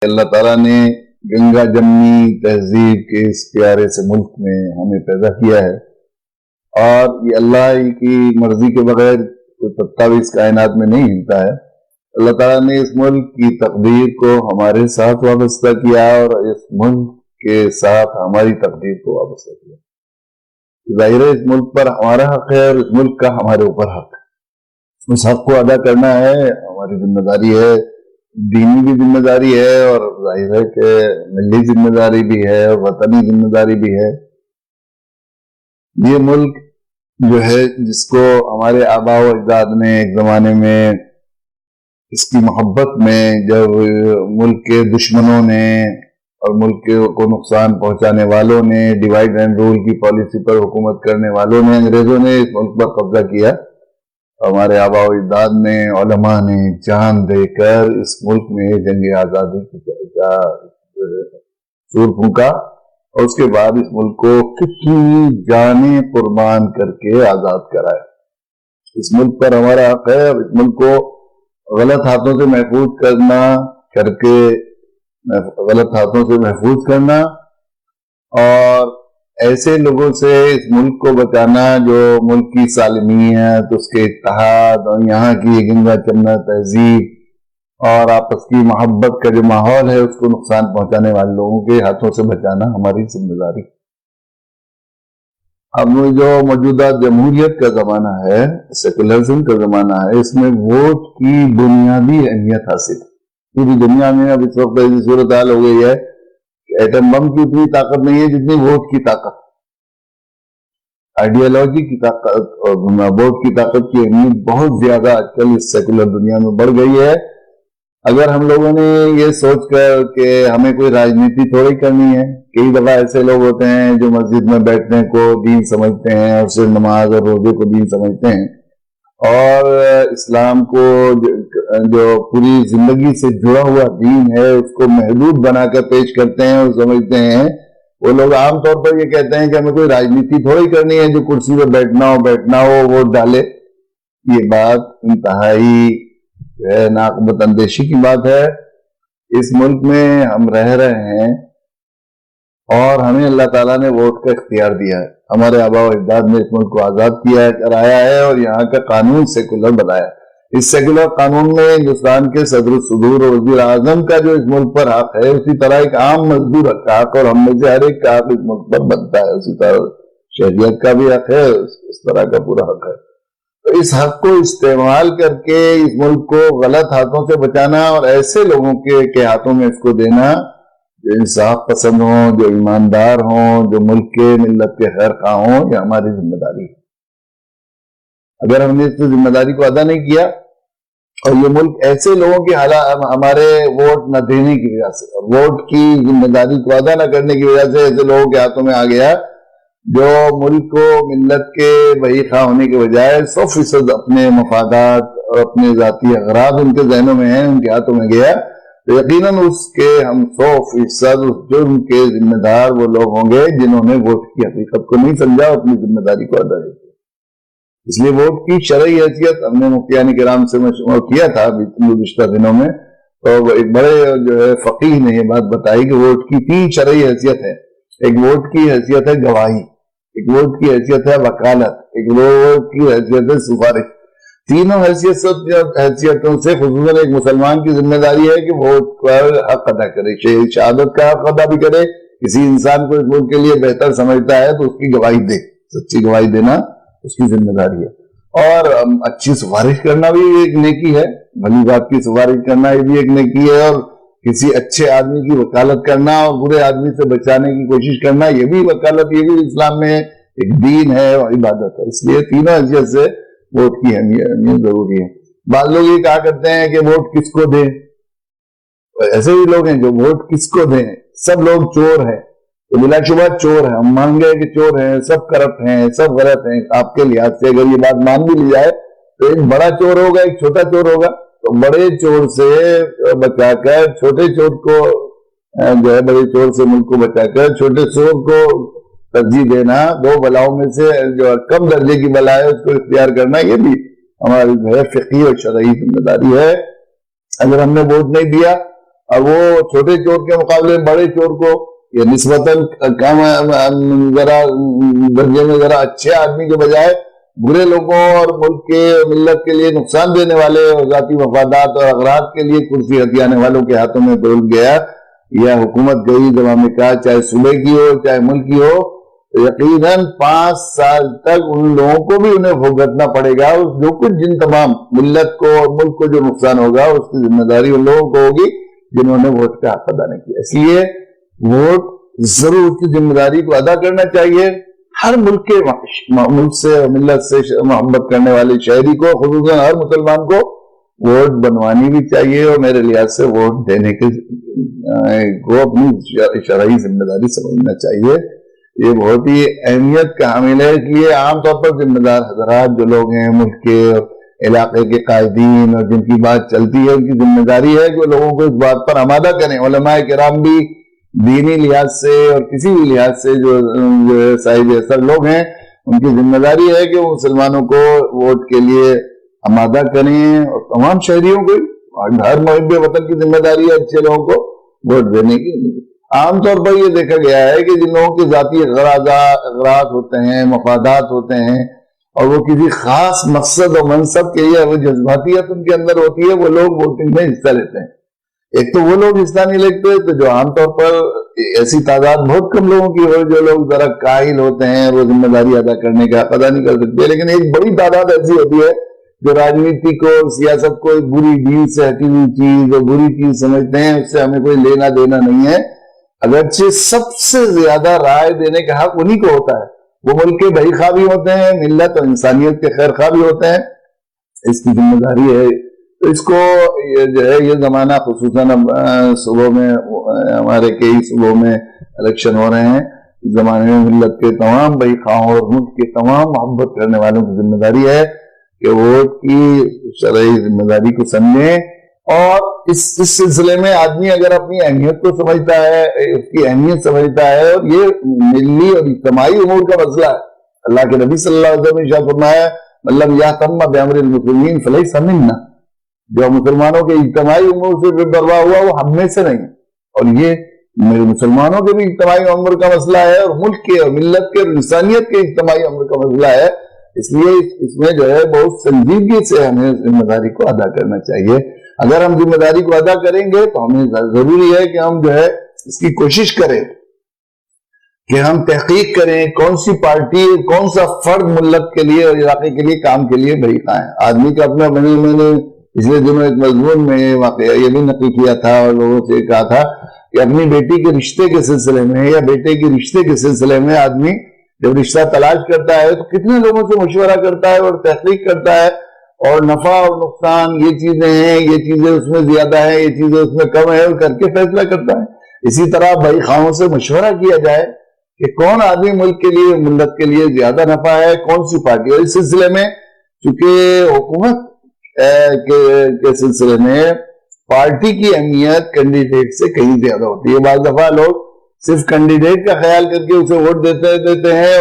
اللہ تعالیٰ نے گنگا جمنی تہذیب کے اس پیارے سے ملک میں ہمیں پیدا کیا ہے، اور یہ اللہ کی مرضی کے بغیر کوئی پتا بھی اس کائنات میں نہیں ہلتا ہے۔ اللہ تعالیٰ نے اس ملک کی تقدیر کو ہمارے ساتھ وابستہ کیا اور اس ملک کے ساتھ ہماری تقدیر کو وابستہ کیا۔ ظاہر ہے اس ملک پر ہمارا حق ہے اور اس ملک کا ہمارے اوپر حق ہے۔ اس حق کو ادا کرنا ہے ہماری ذمہ داری ہے، دینی بھی ذمہ داری ہے، اور ظاہر ہے کہ ملی ذمہ داری بھی ہے اور وطنی ذمہ داری بھی ہے۔ یہ ملک جو ہے جس کو ہمارے آباء و اجداد نے ایک زمانے میں اس کی محبت میں، جب ملک کے دشمنوں نے اور ملک کو نقصان پہنچانے والوں نے، ڈیوائیڈ اینڈ رول کی پالیسی پر حکومت کرنے والوں نے، انگریزوں نے اس ملک پر قبضہ کیا، ہمارے آباء و اجداد نے، علماء نے جان دے کر اس ملک میں جنگ آزادی کا سور پھونکا، اور اس کے بعد اس ملک کو کتنی جانیں قربان کر کے آزاد کرایا۔ اس ملک پر ہمارا حق ہے، اور اس ملک کو غلط ہاتھوں سے محفوظ کرنا اور ایسے لوگوں سے اس ملک کو بچانا جو ملک کی سالمیت، اس کے اتحاد اور یہاں کی گنگا جمنا تہذیب اور آپس کی محبت کا جو ماحول ہے اس کو نقصان پہنچانے والے لوگوں کے ہاتھوں سے بچانا ہماری ذمہ داری۔ اب جو موجودہ جمہوریت کا زمانہ ہے، سیکولرزم کا زمانہ ہے، اس میں ووٹ کی بنیادی اہمیت حاصل ہے۔ پوری دنیا میں اب اس وقت ایسی صورتحال ہو گئی ہے کہ ایٹم بم کی اتنی طاقت نہیں ہے جتنی ووٹ کی طاقت، آئیڈیالوجی کی طاقت اور ووٹ کی طاقت کی اہمیت بہت زیادہ آج کل اس سیکولر دنیا میں بڑھ گئی ہے۔ اگر ہم لوگوں نے یہ سوچ کر کہ ہمیں کوئی راجنیتی تھوڑی کرنی ہے، کئی دفعہ ایسے لوگ ہوتے ہیں جو مسجد میں بیٹھنے کو دین سمجھتے ہیں اور صرف نماز اور روزے کو دین سمجھتے ہیں، اور اسلام کو جو پوری زندگی سے جڑا ہوا دین ہے اس کو محدود بنا کر پیش کرتے ہیں اور سمجھتے ہیں۔ وہ لوگ عام طور پر یہ کہتے ہیں کہ ہمیں کوئی راجنیتی تھوڑی کرنی ہے، جو کرسی پہ بیٹھنا ہو ووٹ ڈالے۔ یہ بات انتہائی ناقابل اندیشی کی بات ہے۔ اس ملک میں ہم رہ رہے ہیں اور ہمیں اللہ تعالیٰ نے ووٹ کا اختیار دیا ہے، ہمارے آباء و اجداد نے اس ملک کو آزاد کیا کرایا ہے اور یہاں کا قانون سیکولر بنایا۔ اس سیکولر قانون میں ہندوستان کے صدر الصدور اور وزیر اعظم کا جو اس ملک پر حق ہے، اسی طرح ایک عام مزدور کا حق اور ہم میں سے ہر ایک کا حق اس ملک پر بنتا ہے، اسی طرح شہریت کا بھی حق ہے، اس طرح کا پورا حق ہے۔ تو اس حق کو استعمال کر کے اس ملک کو غلط ہاتھوں سے بچانا اور ایسے لوگوں کے ہاتھوں میں اس کو دینا جو انصاف پسند ہوں، جو ایماندار ہوں، جو ملک کے ملت کے خیر خواہ ہوں، یہ ہماری ذمہ داری ہے۔ اگر ہم نے اس ذمہ داری کو ادا نہیں کیا اور یہ ملک ایسے لوگوں کی ہمارے ووٹ نہ دینے کی وجہ سے، ووٹ کی ذمہ داری کو ادا نہ کرنے کی وجہ سے ایسے لوگوں کے ہاتھوں میں آ گیا جو ملک کو ملت کے بھائی خواہ ہونے کے بجائے 100% اپنے مفادات اور اپنے ذاتی اغراض ان کے ذہنوں میں ہیں، ان کے ہاتھوں میں گیا، تو یقیناً اس کے ہم 100% اس جرم کے ذمہ دار وہ لوگ ہوں گے جنہوں نے ووٹ کی حقیقت کو نہیں سمجھا اور اپنی ذمہ داری کو ادا نہیں کیا۔ اس لیے ووٹ کی شرعی حیثیت ہم نے مفتیان کرام سے مشورہ کیا تھا گزشتہ دنوں میں، تو ایک بڑے جو ہے فقیہ نے یہ بات بتائی کہ ووٹ کی 3 شرعی حیثیت ہے۔ ایک ووٹ کی حیثیت ہے گواہی، ایک ووٹ کی حیثیت ہے وکالت، ایک ووٹ کی حیثیت ہے سفارش۔ تینوں حیثیتوں سے خصوصاً ایک مسلمان کی ذمہ داری ہے کہ ووٹ پر حق ادا کرے، شہادت کا حق ادا بھی کرے، کسی انسان کو اس ملک کے لیے بہتر سمجھتا ہے تو اس کی گواہی دے، سچی گواہی دینا اس کی ذمہ داری ہے۔ اور اچھی سفارش کرنا بھی ایک نیکی ہے، بھلی بات کی سفارش کرنا یہ بھی ایک نیکی ہے، اور کسی اچھے آدمی کی وکالت کرنا اور برے آدمی سے بچانے کی کوشش کرنا یہ بھی وکالت، یہ بھی اسلام میں ایک دین ہے اور عبادت ہے۔ اس لیے تینوں حیثیت سے ووٹ کی اہمیت ضروری ہے۔ بعض لوگ یہ کہا کرتے ہیں کہ ووٹ کس کو دیں، ایسے بھی لوگ ہیں جو ووٹ کس کو دیں، سب لوگ چور ہیں، تو بلا شبہ چور ہیں، ہم مان گئے کہ چور ہیں، سب کرپٹ ہیں، سب غلط ہیں۔ آپ کے لحاظ سے اگر یہ بات مان بھی لی جائے تو ایک بڑا چور ہوگا، ایک چھوٹا چور ہوگا، تو بڑے چور سے بچا کر چھوٹے چور کو جو ہے، بڑے چور سے ملک کو بچا کر چھوٹے چور کو ترجیح دینا، 2 بلاؤں میں سے جو کم درجے کی بلا ہے اس کو اختیار کرنا، یہ بھی ہماری جو ہے فقہی اور شرعی ذمہ داری ہے۔ اگر ہم نے ووٹ نہیں دیا اور وہ چھوٹے چور کے مقابلے میں بڑے چور کو یہ نسبتاً کم ذرا درجے میں ذرا اچھے آدمی کے بجائے برے لوگوں اور ملک کے ملت کے لیے نقصان دینے والے اور ذاتی مفادات اور اغراض کے لیے کرسی ہتھیانے والوں کے ہاتھوں میں دول گیا یا حکومت گئی جواب میں کہا چاہے صوبے کی ہو چاہے ملک کی ہو یقیناً 5 سال تک ان لوگوں کو بھی انہیں بھگتنا پڑے گا جو کچھ جن تمام ملت کو اور ملک کو جو نقصان ہوگا اس کی ذمہ داری ان لوگوں کو ہوگی جنہوں نے ووٹ کا حق ادا نہیں کیا. اس لیے ووٹ ضرور کی ذمہ داری کو ادا کرنا چاہیے. ہر ملک کے ملک سے ملت سے محبت کرنے والے شہری کو خصوصاً ہر مسلمان کو ووٹ بنوانی بھی چاہیے اور میرے لحاظ سے ووٹ دینے کے کو اپنی شرعی ذمہ داری سمجھنا چاہیے. یہ بہت ہی اہمیت کا حامل ہے. اس لیے عام طور پر ذمہ دار حضرات جو لوگ ہیں ملک کے علاقے کے قائدین اور جن کی بات چلتی ہے ان کی ذمہ داری ہے کہ لوگوں کو اس بات پر آمادہ کریں. علماء کرام بھی دینی لحاظ سے اور کسی بھی لحاظ سے جو صاحب اثر لوگ ہیں ان کی ذمہ داری ہے کہ وہ مسلمانوں کو ووٹ کے لیے آمادہ کریں اور تمام شہریوں کو ہر محب وطن کی ذمہ داری ہے اچھے لوگوں کو ووٹ دینے کی. عام طور پر یہ دیکھا گیا ہے کہ جن لوگوں کے ذاتی اغراض ہوتے ہیں مفادات ہوتے ہیں اور وہ کسی خاص مقصد اور منصب کے لیے وہ جذباتیت ان کے اندر ہوتی ہے وہ لوگ ووٹنگ میں حصہ لیتے ہیں. ایک تو وہ لوگ حصہ نہیں لیتے تو جو عام طور پر ایسی تعداد بہت کم لوگوں کی ہو جو لوگ ذرا قائل ہوتے ہیں وہ ذمہ داری ادا کرنے کا ادا نہیں کر سکتے. لیکن ایک بڑی تعداد ایسی ہوتی ہے جو راجنیتی کو سیاست کو ایک بری دین سے ہٹی ہوئی چیز اور بری چیز سمجھتے ہیں اس سے ہمیں کوئی لینا دینا نہیں ہے. اگرچہ سب سے زیادہ رائے دینے کا حق انہی کو ہوتا ہے. وہ ملک کے بھائی خواہ بھی ہوتے ہیں ملت اور انسانیت کے خیر خواہ بھی ہوتے ہیں. اس کی ذمہ داری ہے. تو اس کو جو ہے یہ زمانہ خصوصاً صوبوں میں ہمارے کئی صوبوں میں الیکشن ہو رہے ہیں. اس زمانے میں ملت کے تمام بھائی خواہوں اور ملک کے تمام محبت کرنے والوں کی ذمہ داری ہے کہ ووٹ کی شرعی ذمہ داری کو سمجھیں. اور اس سلسلے میں آدمی اگر اپنی اہمیت کو سمجھتا ہے اس کی اہمیت سمجھتا ہے اور یہ ملی اور اجتماعی امور کا مسئلہ ہے. اللہ کے نبی صلی اللہ علیہ وسلم نے ارشاد فرمایا مَن لَمْ يَهْتَمَّ بِأَمْرِ الْمُسْلِمِينَ فَلَيْسَ مِنَّا. جو مسلمانوں کے اجتماعی امور سے بے پرواہ ہوا وہ ہم میں سے نہیں. اور یہ میرے مسلمانوں کے بھی اجتماعی امور کا مسئلہ ہے اور ملک کے اور ملت کے اور انسانیت کے اجتماعی امور کا مسئلہ ہے. اس لیے اس میں جو ہے بہت سنجیدگی سے ہمیں ذمہ داری کو ادا کرنا چاہیے. اگر ہم ذمہ داری کو ادا کریں گے تو ہمیں ضروری ہے کہ ہم جو ہے اس کی کوشش کریں کہ ہم تحقیق کریں کون سی پارٹی کون سا فرد ملت کے لیے اور علاقے کے لیے کام کے لیے بھیجتا ہے. آدمی کا اپنا میں نے پچھلے دنوں ایک مضمون میں واقعہ یہ بھی نقل کیا تھا اور لوگوں سے کہا تھا کہ اپنی بیٹی کے رشتے کے سلسلے میں یا بیٹے کے رشتے کے سلسلے میں آدمی جب رشتہ تلاش کرتا ہے تو کتنے لوگوں سے مشورہ کرتا ہے اور تحقیق کرتا ہے اور نفع اور نقصان یہ چیزیں ہیں یہ چیزیں اس میں زیادہ ہیں یہ چیزیں اس میں کم ہے اور کر کے فیصلہ کرتا ہے. اسی طرح بھائی خواہوں سے مشورہ کیا جائے کہ کون آدمی ملک کے لیے ملت کے لیے زیادہ نفع ہے کون سی پارٹی. اور اس سلسلے میں چونکہ حکومت کے سلسلے میں پارٹی کی اہمیت کینڈیڈیٹ سے کہیں زیادہ ہوتی ہے. بعض دفعہ لوگ صرف کینڈیڈیٹ کا خیال کر کے اسے ووٹ دیتے ہیں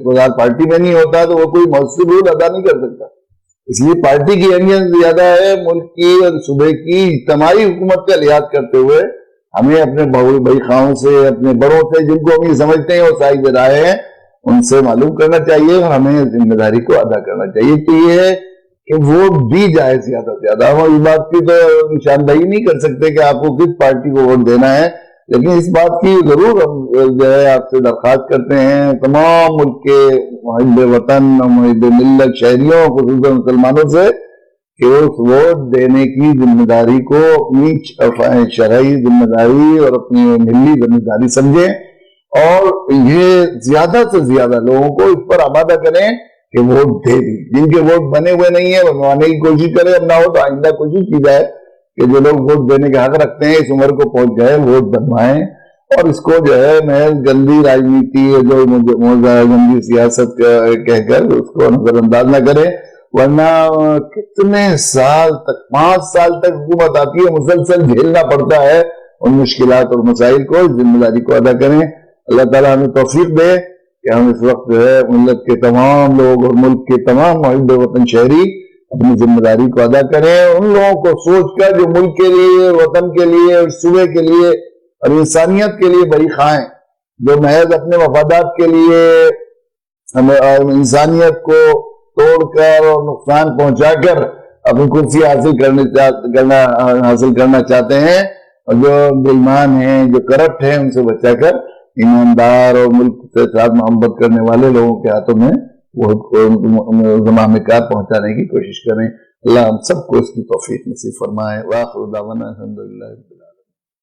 وہ پارٹی میں نہیں ہوتا تو وہ کوئی مؤثر رول ادا نہیں کر سکتا. اس لیے پارٹی کی اہمیت زیادہ ہے. ملک کی اور صوبے کی اجتماعی حکومت کا لحاظ کرتے ہوئے ہمیں اپنے بھائی خواہوں سے اپنے بڑوں سے جن کو ہم یہ سمجھتے ہیں وہ صاحب رائے ہیں ان سے معلوم کرنا چاہیے اور ہمیں ذمہ داری کو ادا کرنا چاہیے. تو یہ ہے کہ ووٹ دی جائے زیادہ سے زیادہ. ہم اس بات کی تو نشاندہی نہیں کر سکتے کہ آپ کو کس پارٹی کو ووٹ دینا ہے لیکن اس بات کی ضرور ہم جو ہے آپ سے درخواست کرتے ہیں تمام ملک کے محب وطن محب ملت شہریوں خصوصاً مسلمانوں سے کہ اس ووٹ دینے کی ذمہ داری کو اپنی شرعی ذمہ داری اور اپنی ملی ذمہ داری سمجھیں اور یہ زیادہ سے زیادہ لوگوں کو اس پر آمادہ کریں کہ ووٹ دے دی. جن کے ووٹ بنے ہوئے نہیں ہیں بنوانے کی کوشش کریں. اب نہ ہو تو آئندہ کوشش کی جائے کہ جو لوگ ووٹ دینے کے حق رکھتے ہیں اس عمر کو پہنچ گئے ووٹ بنوائیں اور اس کو جو ہے محض گندی راجنیتی جو گندی سیاست کہہ کر اس کو نظر انداز نہ کریں. ورنہ کتنے سال تک 5 سال تک حکومت آتی ہے مسلسل جھیلنا پڑتا ہے ان مشکلات اور مسائل کو. ذمہ داری کو ادا کریں. اللہ تعالیٰ ہمیں توفیق دے کہ ہم اس وقت جو ہے ملت کے تمام لوگ اور ملک کے تمام محب وطن شہری اپنی ذمہ داری کو ادا کریں، ان لوگوں کو سوچ کر جو ملک کے لیے، وطن کے لیے، صوبے کے لیے اور انسانیت کے لیے بری خواہ ہیں، جو محض اپنے مفادات کے لیے انسانیت کو توڑ کر اور نقصان پہنچا کر اپنی کرسی حاصل کرنا چاہتے ہیں، اور جو بے ایمان ہیں، جو کرپٹ ہیں، ان سے بچا کر ایماندار اور ملک کے ساتھ محبت کرنے والے لوگوں کے ہاتھوں میں وہ زمام کار پہنچانے کی کوشش کریں۔ اللہ ہم سب کو اس کی توفیق نصیب فرمائے۔ وآخر دعوانا الحمدللہ رب العالمین۔